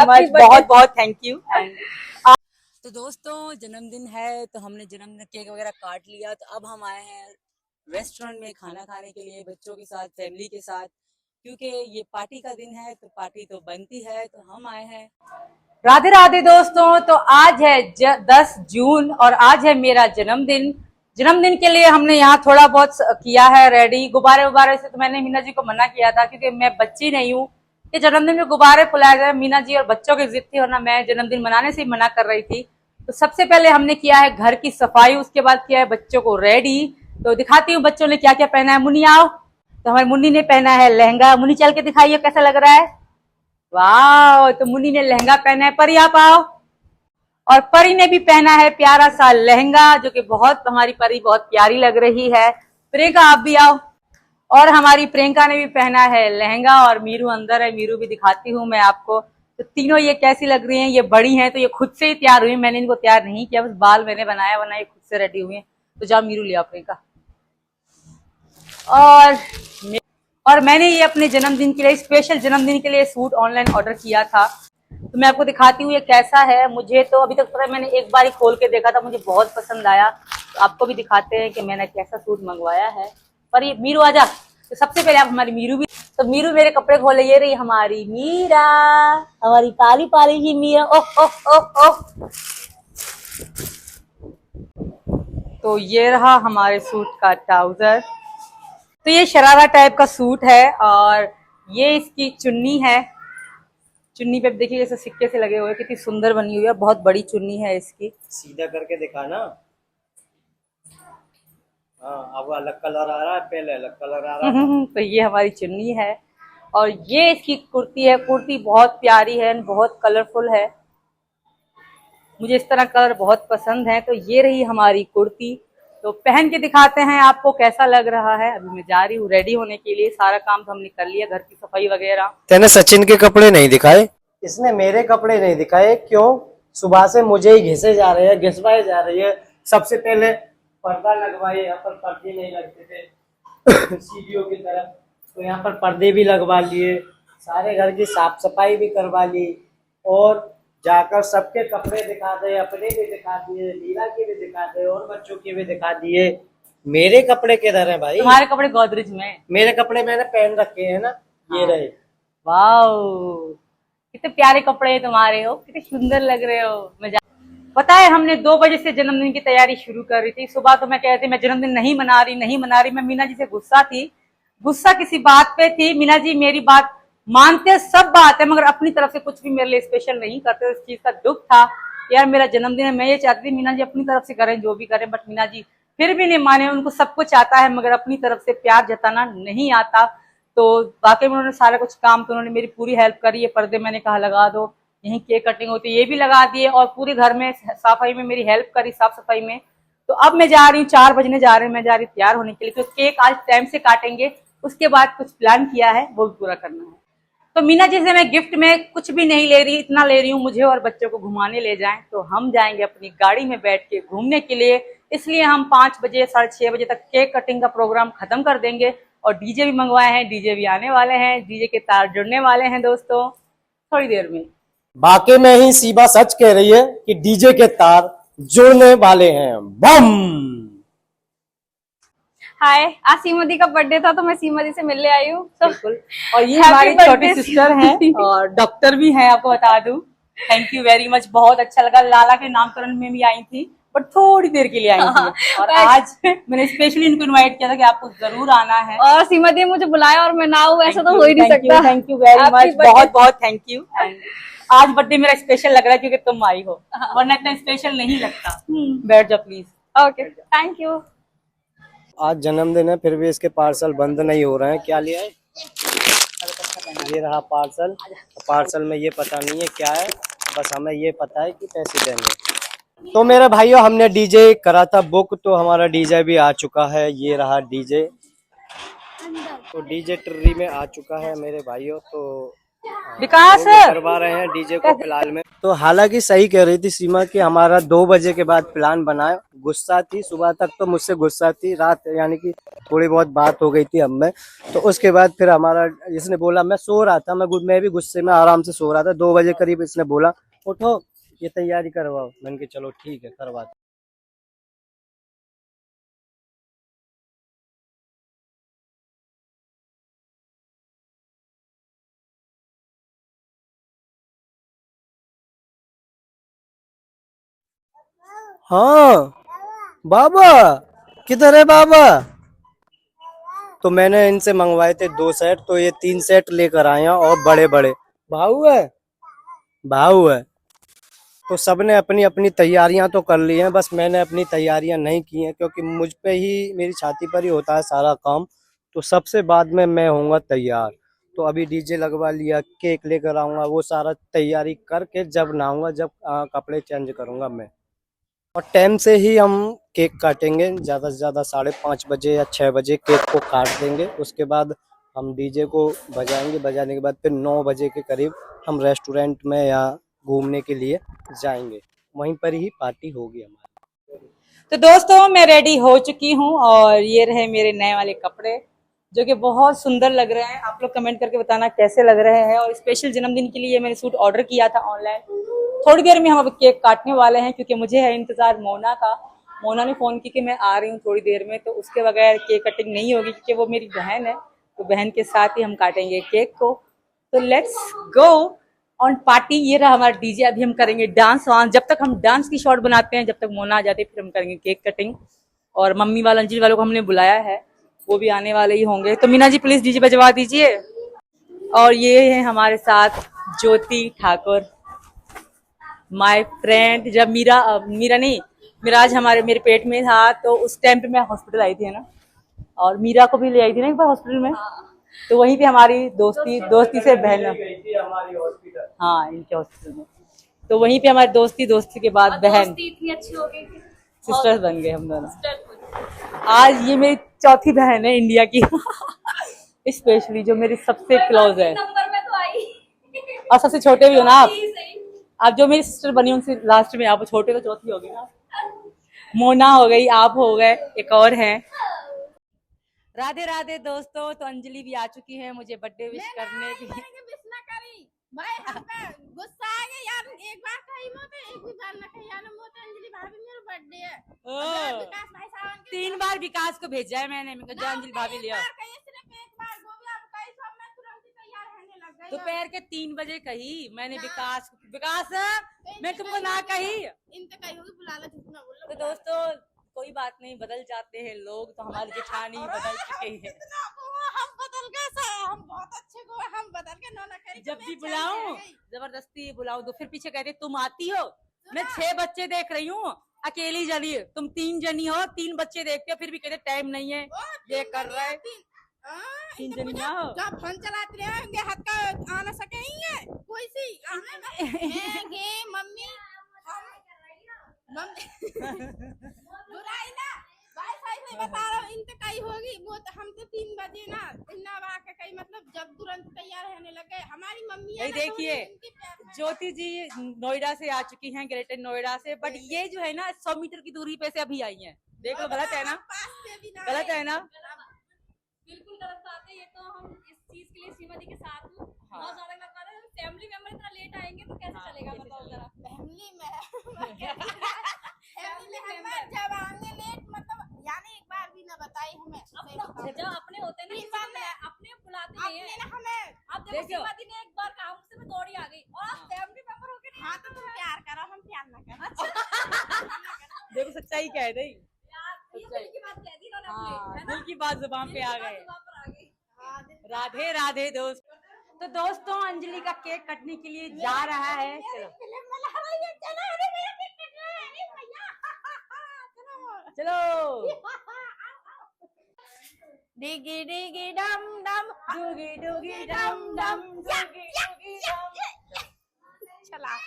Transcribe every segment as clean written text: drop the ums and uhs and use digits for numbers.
Much, बहुत बहुत thank you. तो दोस्तों जन्मदिन है तो हमने जन्मदिन केक वगैरह काट लिया, तो अब हम आए हैं रेस्टोरेंट में खाना खाने के लिए बच्चों के साथ, फैमिली के साथ, क्योंकि ये पार्टी का दिन है तो पार्टी तो बनती है, तो हम आए हैं। राधे राधे दोस्तों, तो आज है 10 जून और आज है मेरा जन्मदिन। जन्मदिन के लिए हमने यहाँ थोड़ा बहुत किया है रेडी। गुब्बारे उबारे से तो मैंने मीना जी को मना किया था क्योंकि मैं बच्ची नहीं हूँ कि जन्मदिन में गुब्बारे फुलाए जाए। मीना जी और बच्चों की जिद थी, वरना मैं जन्मदिन मनाने से ही मना कर रही थी। तो सबसे पहले हमने किया है घर की सफाई, उसके बाद किया है बच्चों को रेडी। तो दिखाती हूँ बच्चों ने क्या क्या पहना है। मुन्नी आओ। तो हमारी मुन्नी ने पहना है लहंगा। मुन्नी चल के दिखाइए कैसा लग रहा है। वाह, तो मुन्नी ने लहंगा पहना है। परी आप आओ। और परी ने भी पहना है प्यारा सा लहंगा, जो कि बहुत, हमारी परी बहुत प्यारी लग रही है। प्रियंका आप भी आओ। और हमारी प्रियंका ने भी पहना है लहंगा और मीरू अंदर है। मीरू भी दिखाती हूँ मैं आपको। तो तीनों ये कैसी लग रही हैं। ये बड़ी हैं तो ये खुद से ही तैयार हुई, मैंने इनको तैयार नहीं किया, बस बाल मैंने बनाया, वरना ये खुद से रेडी हुई हैं। तो जाओ मीरू ले आओ प्रियंका। और मैंने ये अपने जन्मदिन के लिए, स्पेशल जन्मदिन के लिए सूट ऑनलाइन ऑर्डर किया था। तो मैं आपको दिखाती हूँ ये कैसा है। मुझे तो अभी तक पता है, मैंने एक बार ही खोल के देखा था, मुझे बहुत पसंद आया। तो आपको भी दिखाते हैं कि मैंने कैसा सूट मंगवाया है। पर ये मीरू आजा। तो सबसे पहले आप हमारी मीरू भी, तो मीरू मेरे कपड़े खोले। ये रही हमारी मीरा, हमारी पाली पाली की मीरा। ओह ओह ओह ओह। तो ये रहा हमारे सूट का ट्राउजर। तो ये शरारा टाइप का सूट है और ये इसकी चुन्नी है। चुन्नी पे देखिए जैसे सिक्के से लगे हुए, कितनी सुंदर बनी हुई है। बहुत बड़ी चुन्नी है इसकी। सीधा करके दिखाना। हाँ, अब अलग कलर आ रहा है, पहले अलग कलर आ रहा है। तो ये हमारी चुन्नी है और ये इसकी कुर्ती है। कुर्ती बहुत प्यारी है, बहुत कलरफुल है। मुझे इस तरह कलर बहुत पसंद है। तो ये रही हमारी कुर्ती। तो पहन के दिखाते हैं आपको कैसा लग रहा है। अभी मैं जा रही हूँ रेडी होने के लिए। सारा काम तो हमने कर लिया, घर की सफाई वगैरह। तेने सचिन के कपड़े नहीं दिखाए, इसने मेरे कपड़े नहीं दिखाए। क्यों? सुबह से मुझे ही घिसे जा रहे हैं, घिसवाए जा रही है। सबसे पहले पर्दा लगवाए, यहाँ पर पर्दे नहीं लगते थे सीढ़ियों की तरफ, तो यहाँ पर पर्दे भी लगवा लिए। सारे घर की साफ सफाई भी करवा ली और जाकर सबके कपड़े दिखा दे, अपने भी दिखा दिए, लीला के भी दिखा दे और बच्चों के भी दिखा दिए। मेरे कपड़े किधर है भाई? तुम्हारे कपड़े गोदरेज में। मेरे कपड़े मैंने पहन रखे हैं ना। ये रहे। वाह, कितने प्यारे कपड़े तुम्हारे हो, कितने सुंदर लग रहे हो। पता है हमने 2 बजे से जन्मदिन की तैयारी शुरू कर रही थी। सुबह तो मैं कह रही थी मैं जन्मदिन नहीं मना रही। मैं मीना जी से गुस्सा थी। गुस्सा किसी बात पे थी। मीना जी मेरी बात मानते सब बात है, मगर अपनी तरफ से कुछ भी मेरे लिए स्पेशल नहीं करते। इस चीज का दुख था। यार मेरा जन्मदिन है, मैं ये चाहती थी मीना जी अपनी तरफ से करें जो भी करें, बट मीना जी फिर भी नहीं माने। उनको सब कुछ आता है मगर अपनी तरफ से प्यार जताना नहीं आता। तो वाकई में उन्होंने सारा कुछ काम, तो उन्होंने मेरी पूरी हेल्प करी है। पर्दे मैंने कहा लगा दो, यहीं केक कटिंग होती है, ये भी लगा दिए। और पूरे घर में सफाई में मेरी हेल्प करी, साफ सफाई में। तो अब मैं जा रही हूँ, 4 बजने जा रहे हैं, मैं जा रही हूँ तैयार होने के लिए। तो केक आज टाइम से काटेंगे, उसके बाद कुछ प्लान किया है वो भी पूरा करना है। तो मीना जी से मैं गिफ्ट में कुछ भी नहीं ले रही, इतना ले रही हूँ मुझे और बच्चों को घुमाने ले जाएं। तो हम जाएंगे अपनी गाड़ी में बैठ के घूमने के लिए। इसलिए हम 5 बजे 6:30 बजे तक केक कटिंग का प्रोग्राम खत्म कर देंगे। और डीजे भी मंगवाए हैं, डीजे भी आने वाले हैं, डीजे के तार जुड़ने वाले हैं दोस्तों थोड़ी देर में। बाकी में ही सीबा सच कह रही है कि डीजे के तार जुड़ने वाले हैं। बम। हाय, आज सीमा दी का बर्थडे था तो मैं सीमा दी से मिलने आई हूँ। तो बिल्कुल। और ये हमारी छोटी सिस्टर हैं और डॉक्टर भी हैं, आपको बता दूं। थैंक यू वेरी मच, बहुत अच्छा लगा। लाला के नामकरण में भी आई थी, बट थोड़ी देर के लिए आई थी। और आज मैंने स्पेशली इनको इनवाइट किया था कि आपको जरूर आना है। और सीमा दी ने मुझे बुलाया और मैं ना आऊँ, ऐसा तो हो ही नहीं सकता। थैंक यू वेरी मच, बहुत बहुत थैंक यू। आज बर्थडे मेरा स्पेशल लग रहा है क्योंकि तुम आई हो, वरना इतना स्पेशल नहीं लगता। बैठ जाओ प्लीज। Okay, thank you. आज जन्मदिन है फिर भी इसके पार्सल बंद नहीं हो रहे हैं। क्या लिया है? ये रहा पार्सल। पार्सल में ये पता नहीं है क्या है, बस हमें ये पता है कि पैसे देंगे। तो मेरे भाइयों, हमने डीजे करा था बुक, तो हमारा डीजे भी आ चुका है। ये रहा डीजे। तो डीजे ट्री में आ चुका है मेरे भाइयों। तो विकास करवा रहे हैं डीजे को फिलहाल में। तो हालांकि सही कह रही थी सीमा कि हमारा 2 बजे के बाद प्लान बना। गुस्सा थी सुबह तक, तो मुझसे गुस्सा थी, रात यानी कि थोड़ी बहुत बात हो गई थी अब में। तो उसके बाद फिर हमारा इसने बोला, मैं सो रहा था, मैं भी गुस्से में आराम से सो रहा था। 2 बजे करीब इसने बोला उठो ये तैयारी करवाओ। मैंने कहा चलो ठीक है करवा। हाँ बाबा, किधर है बाबा? तो मैंने इनसे मंगवाए थे 2 सेट, तो ये 3 सेट लेकर आए हैं और बड़े बड़े। भाऊ है, भाऊ है। तो सबने अपनी अपनी तैयारियां तो कर ली हैं, बस मैंने अपनी तैयारियां नहीं की हैं क्योंकि मुझ पे ही, मेरी छाती पर ही होता है सारा काम। तो सबसे बाद में मैं होऊंगा तैयार। तो अभी डीजे लगवा लिया, केक लेकर आऊंगा, वो सारा तैयारी करके जब नहाऊंगा, जब कपड़े चेंज करूंगा मैं। और टाइम से ही हम केक काटेंगे, ज़्यादा से ज़्यादा 5:30 बजे या 6 बजे केक को काट देंगे। उसके बाद हम डीजे को बजाएंगे, बजाने के बाद फिर 9 बजे के करीब हम रेस्टोरेंट में या घूमने के लिए जाएंगे, वहीं पर ही पार्टी होगी हमारी। तो दोस्तों मैं रेडी हो चुकी हूँ और ये रहे मेरे नए वाले कपड़े जो कि बहुत सुंदर लग रहे हैं। आप लोग कमेंट करके बताना कैसे लग रहे हैं। और स्पेशल जन्मदिन के लिए मैंने सूट ऑर्डर किया था ऑनलाइन। थोड़ी देर में हम अब केक काटने वाले हैं क्योंकि मुझे है इंतजार मोना का। मोना ने फोन की कि मैं आ रही हूँ थोड़ी देर में, तो उसके बगैर केक कटिंग नहीं होगी क्योंकि वो मेरी बहन है। तो बहन के साथ ही हम काटेंगे केक को। तो लेट्स गो ऑन पार्टी। ये रहा हमारा डीजे। अभी हम करेंगे डांस वांस। जब तक हम डांस की शॉट बनाते हैं, जब तक मोना आ जाती है, फिर हम करेंगे केक कटिंग। और मम्मी वाला अंजलि वालों को हमने बुलाया है, वो भी आने वाले ही होंगे। तो मीना जी प्लीज डीजे बजवा दीजिए। और ये है हमारे साथ ज्योति ठाकुर, माय फ्रेंड। जब मीरा नहीं, मिराज मेरे पेट में था तो उस टाइम पे मैं हॉस्पिटल आई थी, है ना। और मीरा को भी ले आई थी ना एक बार हॉस्पिटल में। तो वहीं पे हमारी दोस्ती से बहन, हाँ इनके हॉस्पिटल में। तो वहीं पे हमारी दोस्ती के बाद बहन, इतनी अच्छी हो गई थी, सिस्टर्स बन गए हम दोनों। आज ये मेरी चौथी बहन है इंडिया की स्पेशली जो मेरी सबसे क्लोज है। नंबर में तो आई और सबसे छोटे भी हो ना आप जो मेरी सिस्टर बनी उनसे लास्ट में आप छोटे, तो चौथी होगी ना। मोना हो गई, आप हो गए, एक और है। राधे राधे दोस्तों। तो अंजलि भी आ चुकी है मुझे बर्थडे विश करने की। भाई हमका गुस्सा आ गया यार। एक बार कही मोते, एक भी बार ना कही यार मोते। अंजलि भाभी मेरा बर्थडे है। विकास भाई साहब 3 बार विकास को भेजा है मैंने, अंजलि भाभी लिया। कही सिर्फ एक बार वो भी आप कही सब मैं तुरंत ही तैयार रहने लग गई। दोपहर के 3 बजे कही मैंने विकास मैं तुमको ना कही। इनसे कही होगी बुलाना, झूठ ना बोलो। तो दोस्तों कोई बात नहीं, बदल जाते हैं लोग। तो हमारी जेठानी बदल चुके हैं। हम बदल गए सर, हम बहुत अच्छे को हम बदल के नौना करी। जब भी बुलाऊं, जबरदस्ती बुलाऊं तो फिर पीछे कहते तुम आती हो। मैं 6 बच्चे देख रही हूँ, अकेली जनी। तुम 3 जनी हो, 3 बच्चे देखते हो, फिर भी कहते टाइम नहीं है, ये कर रहा है। 3 जनी ना हो। जब फोन चलाते रहेंगे हाथ का आना सकेंगे कोई सी मम्मी बुराई ना भाई सही नहीं बता रहा हूँ। इनसे कहीं होगी वो तो हम तो 3 बजे ना के कहीं मतलब जब तुरंत तैयार रहने लगे हमारी मम्मी है। देखिए ज्योति जी नोएडा से आ चुकी हैं, ग्रेटर नोएडा से। बट ये जो है ना 100 मीटर की दूरी पे से अभी आई हैं। देख लो, गलत है ना? गलत है ना? बिल्कुल गलत बात है। ये तो हम इस चीज के लिए सीमा दी के साथ हूँ। बहुत ज्यादा गलत बात है। फैमिली मेंबर इतना लेट आएंगे तो कैसे चलेगा, बताओ जरा। फैमिली मेंबर जब आएंगे लेट मतलब यानी एक बार भी ना बताई हमें। जब अपने होते ना अपने बुलाते नहीं है ना हमें। अब देखो सीमा दी ने एक बार कहा मुझसे, मैं दौड़ी आ गई और आप फैमिली मेंबर होके नहीं। हाँ तो तुम प्यार करो, हम प्यार ना करें। देखो सच्चाई कह रही, ये दिल की बात कह दी इन्होंने अपने, है ना? दिल की बात जुबान पे आ गए। जुबान पर आ गई। राधे राधे दोस्त। तो दोस्तों अंजलि का केक कटने के लिए जा रहा है। चलो डिगी डिगी डम डम डूगी डूगी डम डम डूगी डूगी डम। चला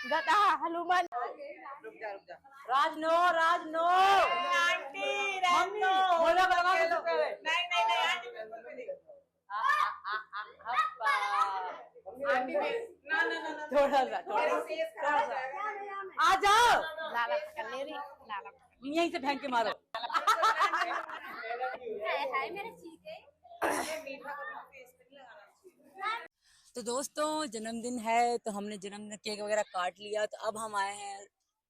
गधा हनुमान। राज नो आंटी नो बोलो बाबा को। नहीं आंटी बिल्कुल भी नहीं। थोड़ा सा आ जाओ, लाला पकड़ ले रही, लाला पकड़। यहीं से फेंक के मारो। हाय मेरे चीते। तो दोस्तों जन्मदिन है तो हमने जन्मदिन केक वगैरह काट लिया, तो अब हम आए हैं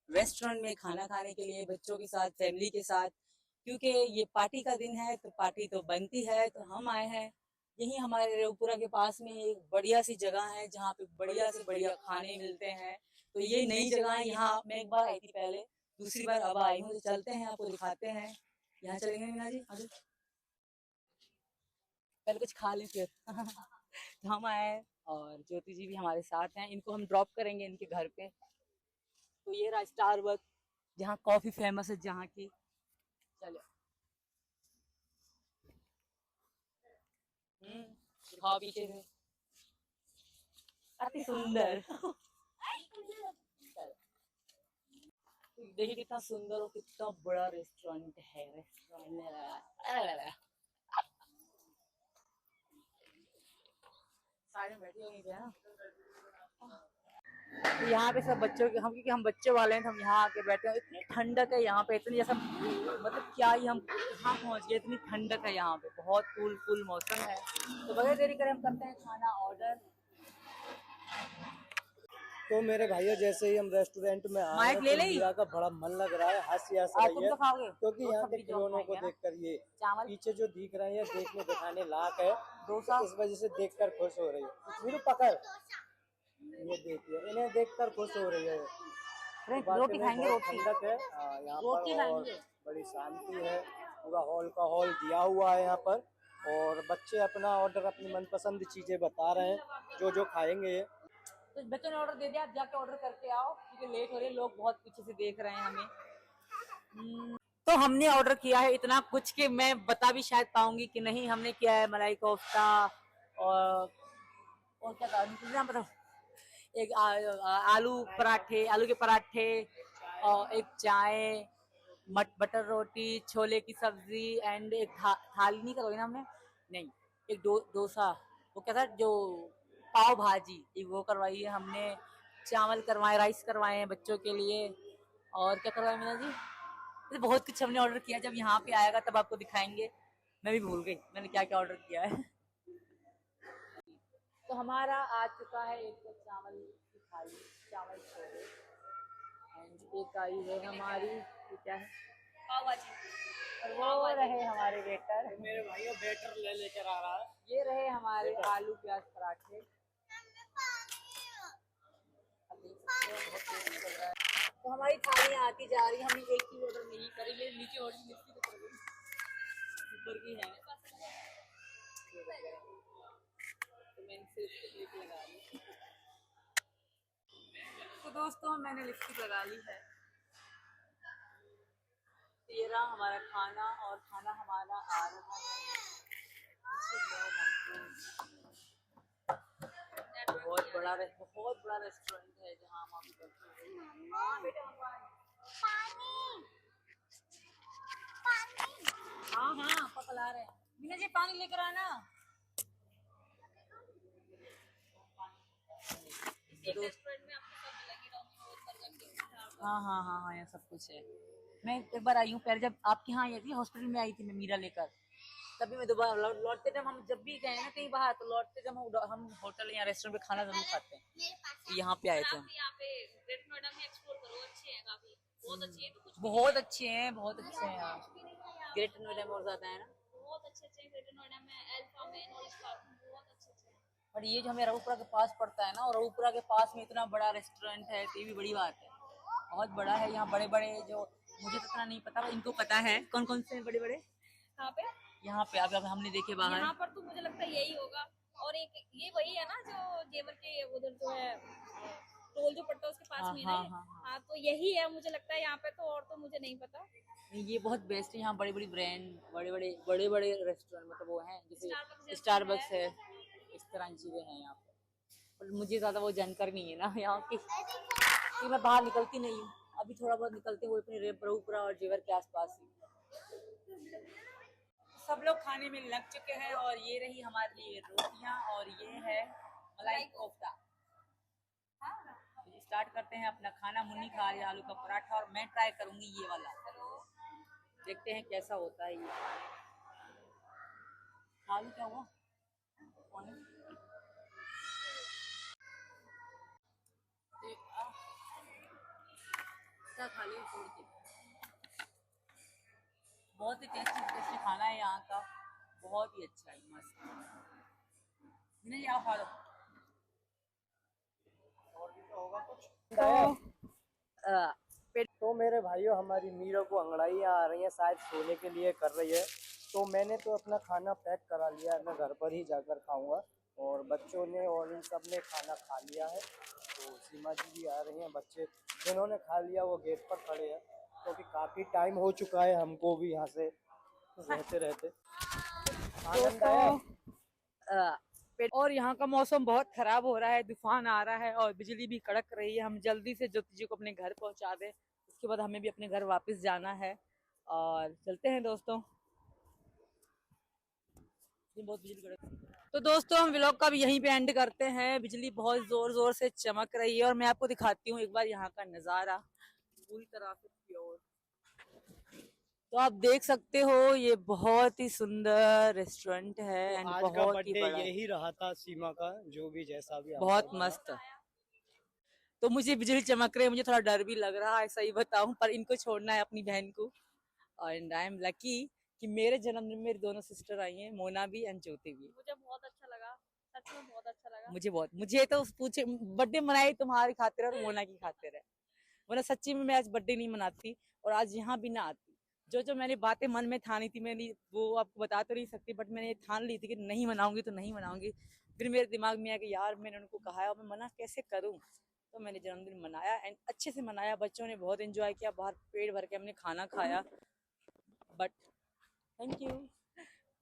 रेस्टोरेंट में खाना खाने के लिए बच्चों के साथ, फैमिली के साथ, क्योंकि ये पार्टी का दिन है तो पार्टी तो बनती है। तो हम आए हैं यही हमारे रेवपुरा के पास में एक बढ़िया सी जगह है जहाँ पे बढ़िया से बढ़िया खाने मिलते हैं। तो ये नई जगह है, यहाँ मैं एक बार आई थी पहले, दूसरी बार अब आई हूँ। तो चलते हैं, आपको दिखाते हैं। यहाँ चलेंगे मीना जी, आगे पहले कुछ खा लें फिर। तो हम आए और ज्योति जी भी हमारे साथ हैं, इनको हम ड्रॉप करेंगे इनके घर पे। तो ये रहा स्टारबक्स, जहाँ कॉफी फेमस है जहाँ की। चलो दिखाओ पीछे से, अति सुंदर। देखिए कितना सुंदर और कितना बड़ा रेस्टोरेंट है। रेस्टोरेंट साइड में बैठी होंगी क्या? तो यहाँ पे सब बच्चों के, हम क्योंकि हम बच्चे वाले हैं तो हम यहाँ आके बैठे हैं। इतनी ठंडक है यहाँ पे, इतनी जैसा मतलब क्या ही हम कहाँ पहुँच गए, इतनी ठंडक है यहाँ पे, बहुत कूल मौसम है। तो बगैर देरी करे हम करते हैं खाना ऑर्डर। तो मेरे भाइयों जैसे ही हम रेस्टोरेंट में आए माइक ले तो ली? मीरा का बड़ा मन लग रहा है, हंसी हंस तुम रही है तो खाओगे क्योंकि तो यहाँ के सब्जी जो खिलौनों को खाएंगे ना, देखकर ये चावल पीछे जो दिख रहे हैं ये देखने दिखाने लायक है। डोसा। इस वजह से देखकर खुश हो रही है। मीरू पकड़, ये देखिए इन्हें देखकर खुश हो रही है। वाकई रोटी में खाएंगे, बहुत रोटी ठंडक है यहाँ पर रोटी और खाएंगे। बड़ी शांति है। पूरा हॉल का हॉल दिया हुआ है यहाँ पर और बच्चे अपना ऑर्डर, अपनी मनपसंद चीजें बता रहे हैं जो जो खाएंगे। तो बच्चों ने ऑर्डर दे दिया, आप जाके ऑर्डर करके आओ क्योंकि लेट हो रहे हैं, लोग बहुत पीछे से देख रहे हैं हमें। तो हमने ऑर्डर किया है इतना कुछ कि मैं बता भी शायद पाऊंगी कि नहीं। हमने किया है मलाई कोफ्ता और क्या था मतलब एक आलू पराठे, आलू के पराठे और एक चाय, बटर रोटी, छोले की सब्जी एंड एक थाली नहीं करवाई ना हमने, नहीं एक डोसा, वो क्या था जो पाव भाजी, एक वो करवाई है हमने। चावल करवाए, राइस करवाए हैं बच्चों के लिए। और क्या करवाया मीना जी? तो बहुत कुछ हमने ऑर्डर किया, जब यहाँ पे आएगा तब आपको दिखाएंगे। मैं भी भूल गई मैंने क्या क्या ऑर्डर किया है। तो हमारा आ चुका है एक तो चावल की थाली, चावल छोले, एंड एक आई है हमारी ये क्या है, पाव भाजी। और वो रहे हमारे वेटर, मेरे भाइयों वेटर लेकर आ रहा है। ये रहे हमारे आलू प्याज पराठे। तो हमारी थालियां आती जा रही है, हमने एक ही ऑर्डर नहीं करी, ये नीचे ऑर्डर लिखी तो कर गई, ऊपर की है तो मैंने सिर्फ क्लिक लगा ली। तो दोस्तों मैंने लिपस्टिक लगा ली है। ये रहा हमारा खाना और खाना हमारा आ रहा है। बहुत बड़ा रेस्टोरेंट है जहाँ हम अभी बैठे हैं। हाँ हाँ पापा ला रहे हैं। मीना जी पानी लेकर आना। रेस्टोरेंट में आपको सब मिलेंगे, डोमिनोज, बर्गर किंग। हाँ यहाँ सब कुछ है। मैं एक बार आई हूँ पहले, जब आपके यहाँ आई थी हॉस्पिटल में आई थी मैं मीरा लेकर, तभी मैं दोबारा लौटते जब हम जब भी गए ना कहीं बाहर तो लौटते जब हम होटल या रेस्टोरेंट में खाना जरूर खाते हैं। तो यहाँ पे आए थे हम। यहाँ पे ग्रेट नोएडा में एक्सप्लोर करो, अच्छे हैं काफी, बहुत अच्छे हैं। तो कुछ बहुत अच्छे हैं, बहुत अच्छे हैं यहाँ। ग्रेट नोएडा में और ज्यादा है ना, बहुत अच्छे हैं ग्रेट नोएडा में, अल्फा में, नॉलेज पार्क में बहुत अच्छे हैं। बट ये जो हमें रघुपुरा के पास पड़ता है ना, और रघुपुरा के पास में इतना बड़ा रेस्टोरेंट है तो ये भी बड़ी बात है, बहुत बड़ा है। यहाँ बड़े बड़े जो मुझे तो इतना नहीं पता, इनको पता है कौन कौन से बड़े बड़े कहाँ पे? यहाँ पे अब हमने देखे बाहर। यहाँ पर तो मुझे लगता है यही होगा। और एक ये वही है ना जो जेवर के उधर जो है टोल जो पड़ता है उसके पास में है। हाँ तो यही है मुझे लगता है यहाँ पे, तो और तो मुझे नहीं पता। ये बहुत बेस्ट है यहाँ, बड़ी बड़ी ब्रांड, बड़े बड़े रेस्टोरेंट मतलब वो हैं, जैसे स्टारबक्स है, इस तरह की चीजें हैं यहाँ पे। पर मुझे ज्यादा वो जानकारी नहीं है ना यहाँ की, कि मैं बाहर निकलती नहीं हूँ। अभी थोड़ा बहुत निकलते हुए अपने रघुपुरा और जेवर के आसपास ही। सब लोग खाने में लग चुके हैं और ये रही हमारी रोटियां और ये है मलाई कोफ्ता। तो स्टार्ट करते हैं अपना खाना। मुन्नी खा रही है आलू का पराठा और मैं ट्राई करूंगी ये वाला। देखते हैं कैसा होता है ये। आलू क्या हुआ? खा लिया छोड़ के। बहुत ही टेस्टी टेस्टी खाना है यहाँ का, बहुत ही अच्छा है, मस्त। नहीं आओ खा लो। और भी तो होगा कुछ। तो तो मेरे भाइयों, हमारी मीरा को अंगड़ाइयाँ आ रही हैं, शायद सोने के लिए कर रही है। तो मैंने तो अपना खाना पैक करा लिया है, मैं घर पर ही जाकर खाऊंगा। और बच्चों ने और इन सब ने खाना खा लिया है। तो सीमा जी भी आ रही हैं। बच्चे जिन्होंने खा लिया वो गेट पर खड़े हैं, क्योंकि काफ़ी टाइम हो चुका है हमको भी यहाँ से रहते रहते। आनंद आया। और यहाँ का मौसम बहुत खराब हो रहा है, तूफान आ रहा है और बिजली भी कड़क रही है। हम जल्दी से ज्योति जी को अपने घर पहुंचा दें, उसके बाद हमें भी अपने घर वापस जाना है और चलते हैं दोस्तों। बहुत बिजली कड़क। तो दोस्तों हम व्लॉग का भी यहीं पे एंड करते हैं। बिजली बहुत जोर जोर से चमक रही है और मैं आपको दिखाती हूँ एक बार यहाँ का नजारा पूरी तरह से प्योर। तो आप देख सकते हो ये बहुत ही सुंदर रेस्टोरेंट है एंड आज का बहुत ही बर्थडे बड़ा है। यही रहा था सीमा का, जो भी जैसा भी बहुत आपको मस्त। तो मुझे बिजली चमक रही है, मुझे थोड़ा डर भी लग रहा है, सही बताऊं, पर इनको छोड़ना है अपनी बहन को। एंड आई एम लकी कि मेरे जन्मदिन में मेरी दोनों सिस्टर आई हैं, मोना भी एंड ज्योति भी। मुझे बहुत अच्छा लगा, सच में बहुत अच्छा लगा। मुझे तो पूछे बर्थडे मनाई तुम्हारी खातिर और मोना की खातिर है, वरना सच्ची में मैं आज बर्थडे नहीं मनाती और आज यहाँ भी ना आती। जो जो मैंने बातें मन में ठानी थी, मैंने वो आपको बता तो नहीं सकती, बट मैंने ठान ली थी कि नहीं मनाऊंगी तो नहीं मनाऊंगी। फिर मेरे दिमाग में आया कि यार मैंने उनको कहा है और मैं मना कैसे करूं। तो मैंने जन्मदिन मनाया एंड अच्छे से मनाया। बच्चों ने बहुत एंजॉय किया, बाहर पेट भर के हमने खाना खाया। But thank you.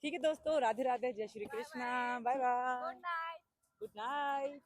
ठीक है दोस्तों, राधे राधे, जय Shri Krishna, bye bye, good night. Good night.